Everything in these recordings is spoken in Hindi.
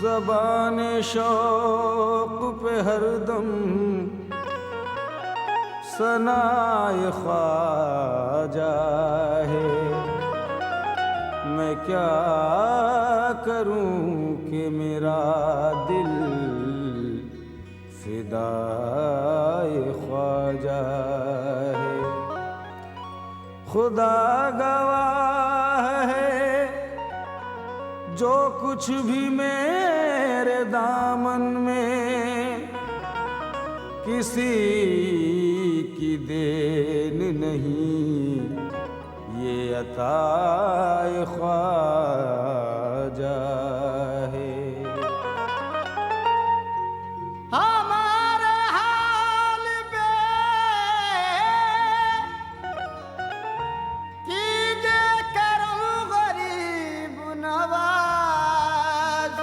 ज़बान शौक़ पे हरदम सनाए ख्वाजा है। मैं क्या करूं कि मेरा दिल फिदाए ख्वाजा है। खुदा गवाह है जो कुछ भी मेरे दामन में किसी की देन नहीं, ये अताए ख्वाजा है। हमारे हाल पे कीजे करूं गरीब नवाज,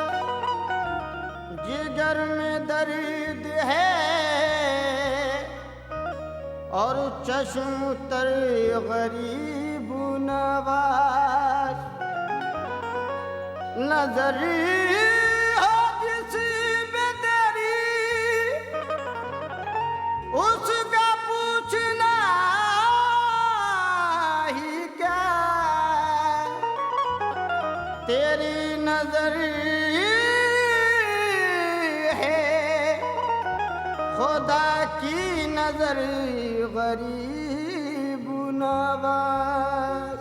जिगर में दर्द है और चश्म तर गरीब नवाज। नजरी हो जिसी में तेरी उसका पूछना ही क्या, तेरी नजर है खुदा की नजर गरीब नवाज।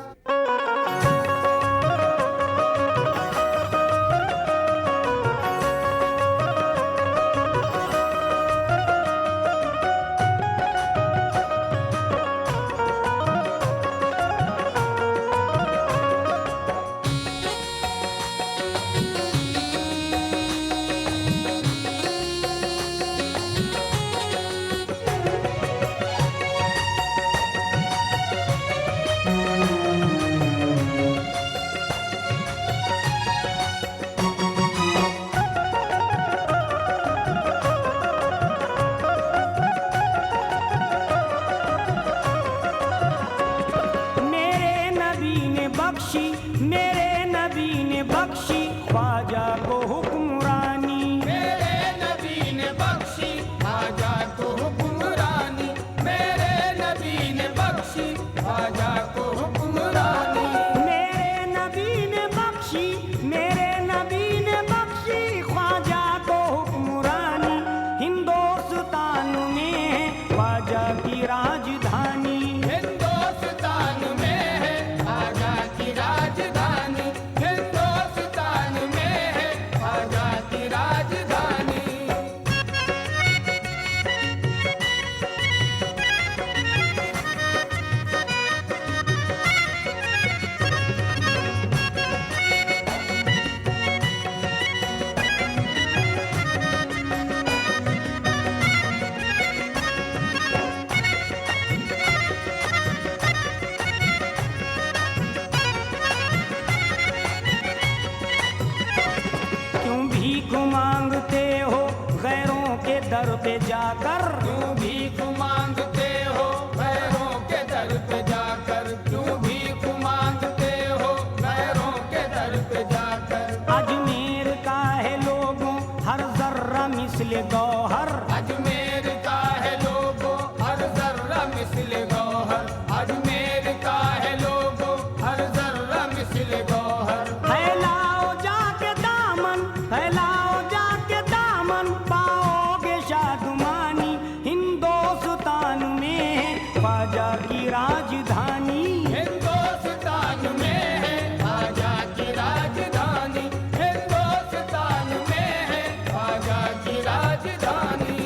मेरे नबी ने बख्शी ख्वाजा को हुक्मरानी। मेरे नबी ने बख्शी ख्वाजा को हुक्मरानी। मेरे नबी ने बख्शी ख्वाजा को हुक्मरानी। मेरे नबी ने बख्शी, मेरे नबी ने बख्शी ख्वाजा को हुक्मरानी। हिंदुस्तान में है ख्वाजा की राजधानी। हिंदुस्तान में है ख्वाजा की राजधानी। हिंदुस्तान में है ख्वाजा की राजधानी। क्यों भीख मांगते हो गैरों के दर पे जाकर? क्यों भीख मांगते हो गैरों के दर पे जाकर? क्यों भीख मांगते हो गैरों के दर पे जाकर? अजमेर का है लोगों हर जर्रा मिस्ल गौहर। अजमेर का है लोगों हर जर्रा मिस्ल गौहर। अजमेर का है लोगों हर जर्रा मिस्ल गौहर। फैलाओ जाके दामन, फैलाओ जाके दामन, पाओगे शादमानी। हिंदुस्तान में है ख्वाजा की राजधानी। हिंदुस्तान में है ख्वाजा की राजधानी। हिंदुस्तान में है ख्वाजा की राजधानी।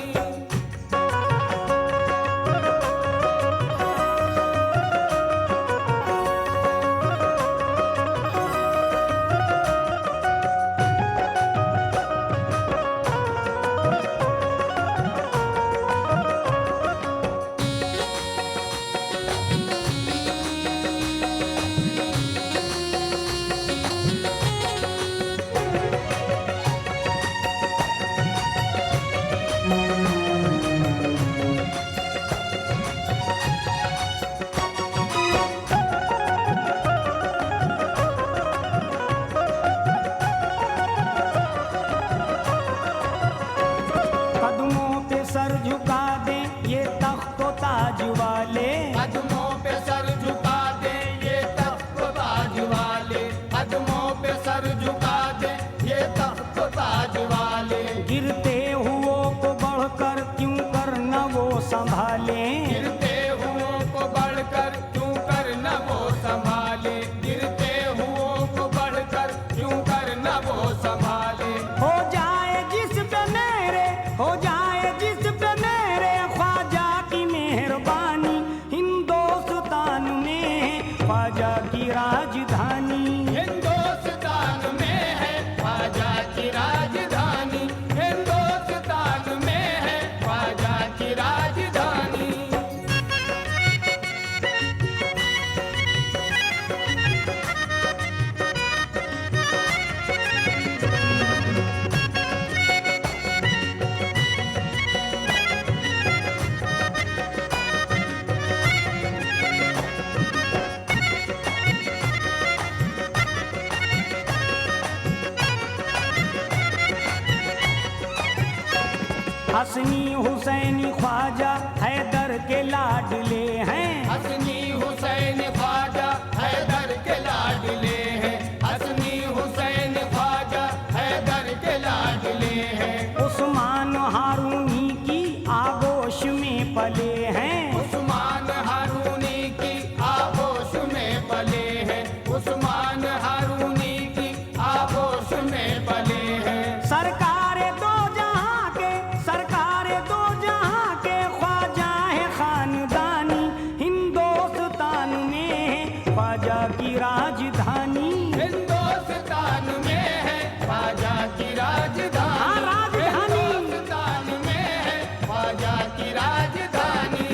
हसनी हुसैनी ख्वाजा हैदर के लाडले हैं। हसनी हुसैन ख्वाजा हैदर के लाडले हैं। हसनी हुसैन ख्वाजा हैदर के लाडले हैं। उस्मान हारूनी की आगोश में पले हैं। उस्मान हारूनी की आगोश में पले हैं। उस्मान हारूनी की आगोश में पले हैं। सरकारे दो जहां के, सरकारे दो जहां के ख्वाजा है खानदानी। हिंदुस्तान में है ख्वाजा की राजधानी। हिंदुस्तान में है ख्वाजा की राजधानी। हाँ, राजधानी। हिंदुस्तान में है ख्वाजा की राजधानी।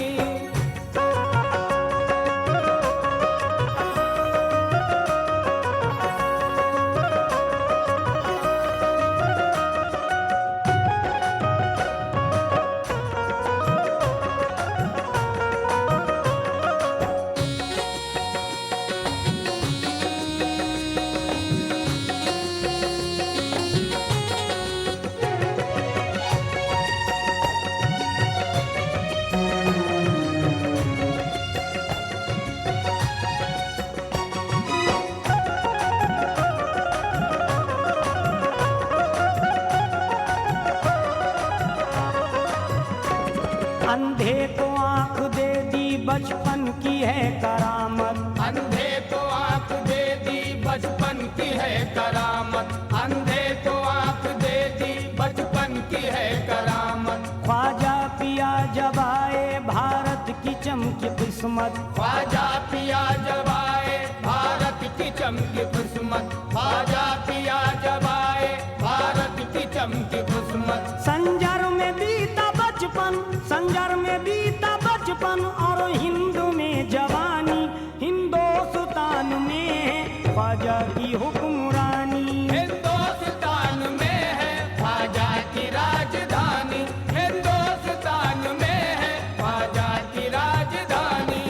अंधे को आंख दे दी बचपन की है करामत। अंधे को आंख दे दी बचपन की है करामत। अंधे को आंख दे दी बचपन की है करामत। ख्वाजा पिया जब आए भारत की चमकी किस्मत। ख्वाजा पिया जब आए भारत की चमकी किस्मत। ख्वाजा पिया जब आए भारत की चमकी किस्मत। संजर में बीता बचपन, संजर में बीता बचपन और हिंद में जवानी। हिंदुस्तान में है ख्वाजा की हुक्मरानी। हिंदुस्तान में है ख्वाजा की राजधानी। हिंदुस्तान में है ख्वाजा की राजधानी।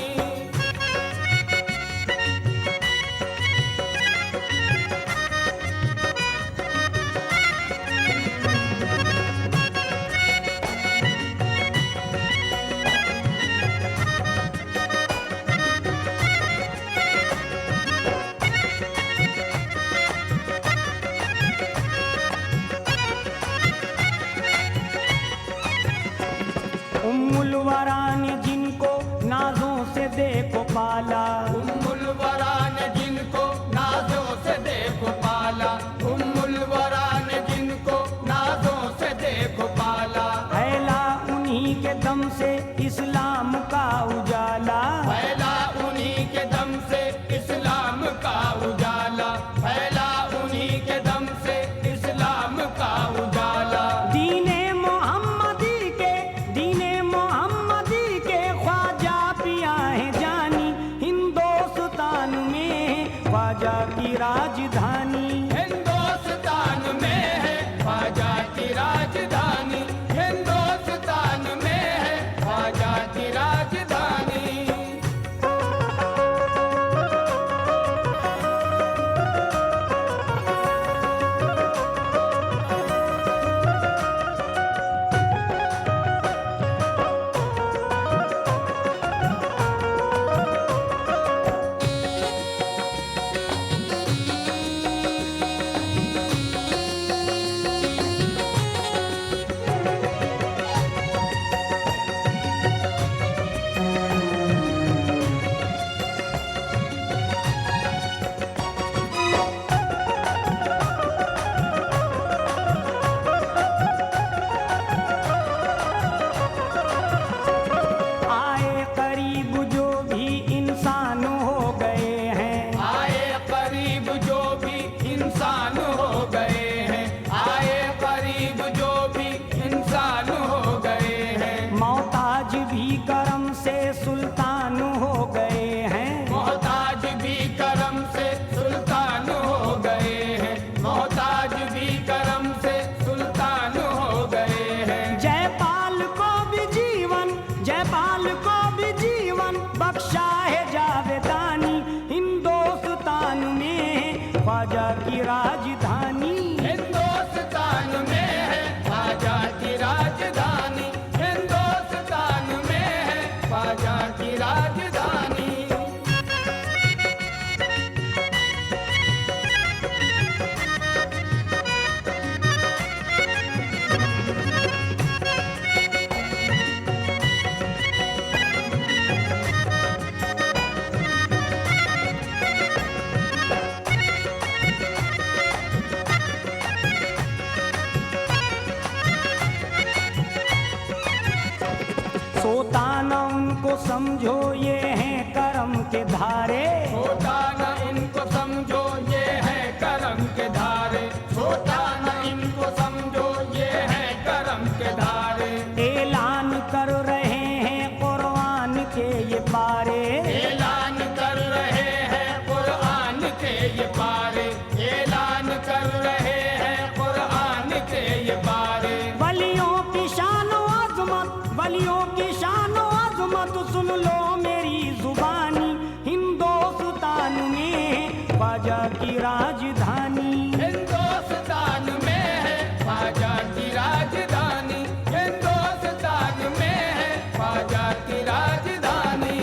उम्मुल वरा ने जिनको नाजों से देखो पाला। उम्मुल वरा ने जिनको नाजों से देखो पाला। उम्मुल वरा ने जिनको नाजों से देखो पाला। फैला उन्हीं के दम से इस्लाम का उजाला। फैला उन्हीं के दम से इस्लाम का उजाला। फैला उन्हीं के दम से इस्लाम का उजाला। दीने मोहम्मदी के, दीने मोहम्मदी के ख्वाजा पिया है जानी। हिंदुस्तान सोता न उनको समझो ये हैं करम के धारे, छोटा न इनको समझो ये है करम के धारे, छोटा न इनको समझो ये है करम के धारे। ऐलान कर रहे हैं कुरान के ये पारे, ऐलान कर रहे हैं कुरान के ये पारे, ऐलान कर रहे हैं कुरान के ये पारे। वलियों की शान व अज़मत, वलियों की शान व अज़मत सुन लो मेरी जुबानी, हिंदुस्तान में ख्वाजा की राजधानी। हिंदुस्तान में है ख्वाजा की राजधानी, हिंदुस्तान में है ख्वाजा की राजधानी।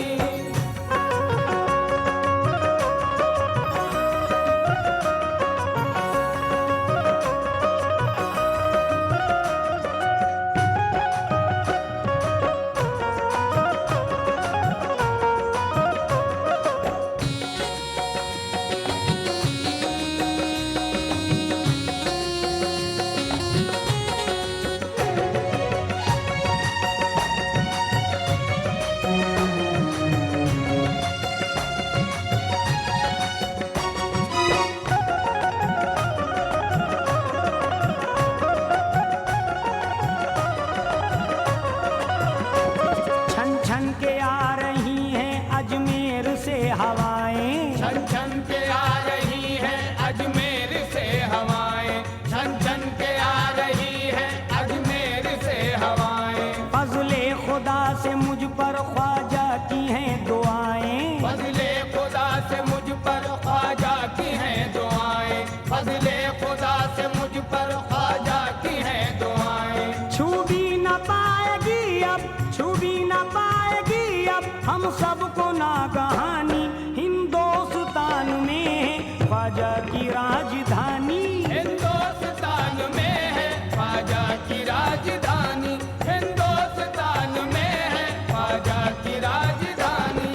छन छन के आ रही हैं अजमेर से हवाएं, छन छन के आ रही है अजमेर से हवाएं, छन छन के आ रही है अजमेर से हवाएं। फजले खुदा से मुझ पर ख्वाजा की हैं दुआएं, फजले खुदा से मुझ पर ख्वाजा की हैं दुआएं, फजले खुदा से मुझ पर ख्वाजा की हैं दुआएं। छू भी न पाएगी अब, छू भी न पाएगी अब हम सबको नागहानी, हिंदुस्तान में ख्वाजा की राजधानी। हिंदुस्तान में है ख्वाजा की राजधानी, हिंदुस्तान में है ख्वाजा की राजधानी।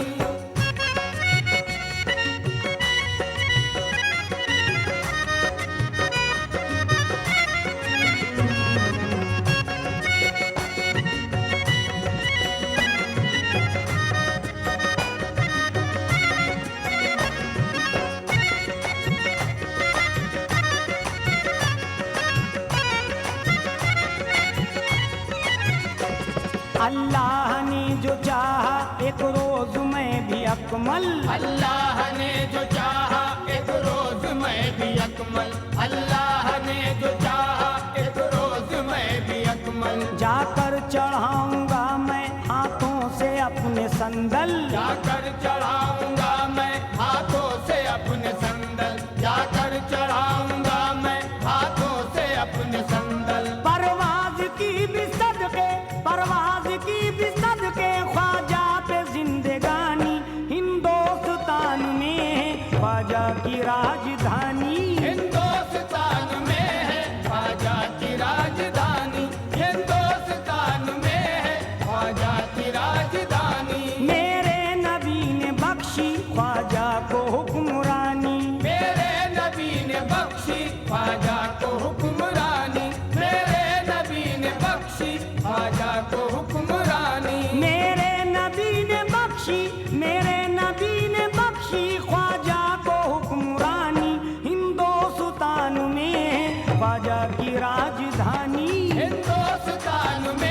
अल्लाह ने जो चाहा एक रोज मैं भी अकमल, अल्लाह ने जो चाहा एक रोज मैं भी अकमल, अल्लाह ने जो चाहा एक रोज मैं भी अकमल। जाकर चढ़ाऊंगा मैं हाथों से अपने संदल, जाकर चढ़ाऊंगा मैं हाथों से अपने संदल, जाकर चढ़ाऊंगा मैं हाथों से अपने संदल। परवाज की भी सदके, परवाज की भी सदके ख्वाजा पे जिंदगानी, हिंदुस्तान में ख्वाजा की राजधानी। हिंदुस्तान में है ख्वाजा की राजधानी, हिंदुस्तान में है ख्वाजा की राजधानी। मेरे नबी ने बख्शी ख्वाजा को हुक्मरानी, मेरे नबी ने बख्शी ख्वाजा को हुक्मरानी, मेरे नबी ने बख्शी ख्वाजा को हुक्मरानी। मेरे नबी ने बख्शी, मेरे नबी ने बख्शी ख्वाजा को हुक्मरानी, हिंदुस्तान में ख्वाजा की राजधानी। हिंदुस्तान में